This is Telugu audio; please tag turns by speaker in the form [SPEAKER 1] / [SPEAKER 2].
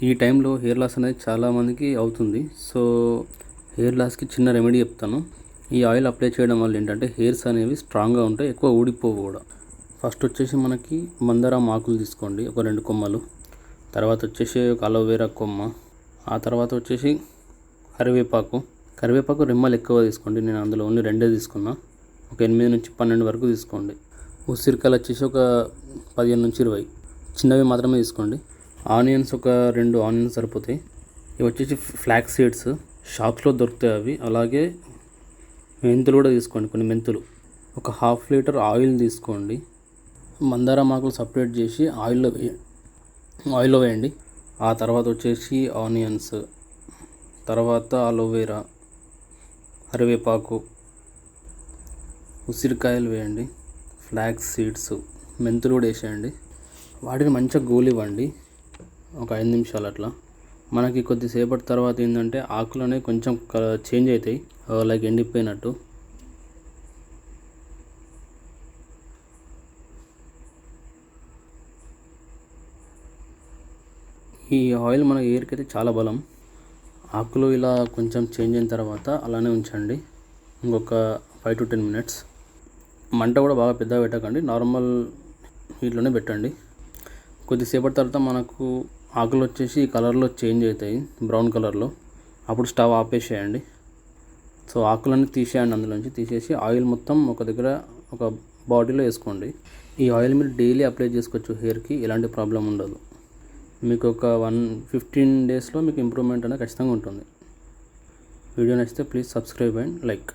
[SPEAKER 1] ఈ టైంలో హెయిర్ లాస్ అనేది చాలామందికి అవుతుంది. సో హెయిర్ లాస్కి చిన్న రెమెడీ చెప్తాను. ఈ ఆయిల్ అప్లై చేయడం వల్ల ఏంటంటే హెయిర్స్ అనేవి స్ట్రాంగ్గా ఉంటాయి, ఎక్కువ ఊడిపోవు కూడా. ఫస్ట్ వచ్చేసి మనకి మందారం ఆకులు తీసుకోండి, ఒక 2 కొమ్మలు. తర్వాత వచ్చేసి ఒక అలోవెరా కొమ్మ. ఆ తర్వాత వచ్చేసి కరివేపాకు రెమ్మలు ఎక్కువ తీసుకోండి. నేను అందులో ఓన్లీ 2 తీసుకున్నా. ఒక 8 నుంచి 12 వరకు తీసుకోండి. ఉసిరికాయలు వచ్చేసి ఒక 15 నుంచి 20 చిన్నవి మాత్రమే తీసుకోండి. ఆనియన్స్ ఒక 2 ఆనియన్స్ సరిపోతాయి. ఇవి వచ్చేసి ఫ్లాక్స్ సీడ్స్, షాప్స్లో దొరుకుతాయి అవి. అలాగే మెంతులు కూడా తీసుకోండి, కొన్ని మెంతులు. ఒక 1/2 లీటర్ ఆయిల్ తీసుకోండి. మందారం ఆకులు సపరేట్ చేసి ఆయిల్లో వేయండి. ఆ తర్వాత వచ్చేసి ఆనియన్స్, తర్వాత అలోవెరా, కరివేపాకు, ఉసిరికాయలు వేయండి, ఫ్లాక్స్ సీడ్స్, మెంతులు కూడా వేసేయండి. వాటిని మంచిగా గోలివ్వండి ఒక 5 నిమిషాలు అట్లా. మనకి కొద్దిసేపటి తర్వాత ఏంటంటే ఆకులు అనేవి కొంచెం చేంజ్ అవుతాయి, లైక్ ఎండిపోయినట్టు. ఈ ఆయిల్ మన హెయిర్కి అయితే చాలా బలం. ఆకులు ఇలా కొంచెం చేంజ్ అయిన తర్వాత అలానే ఉంచండి ఇంకొక 5 to 10 మినిట్స్. మంట కూడా బాగా పెద్దగా పెట్టకండి, నార్మల్ హీట్లోనే పెట్టండి. కొద్దిసేపటి తర్వాత మనకు ఆకులు వచ్చేసి ఈ కలర్లో చేంజ్ అవుతాయి, బ్రౌన్ కలర్లో. అప్పుడు స్టవ్ ఆపేసేయండి. సో ఆకులన్నీ తీసేయండి, అందులోంచి తీసేసి ఆయిల్ మొత్తం ఒక దగ్గర ఒక బాటిల్లో వేసుకోండి. ఈ ఆయిల్ మీరు డైలీ అప్లై చేసుకోవచ్చు హెయిర్కి, ఎలాంటి ప్రాబ్లం ఉండదు. మీకు ఒక 15 డేస్లో మీకు ఇంప్రూవ్మెంట్ అనేది ఖచ్చితంగా ఉంటుంది. వీడియో నచ్చితే ప్లీజ్ సబ్స్క్రైబ్ అండ్ లైక్.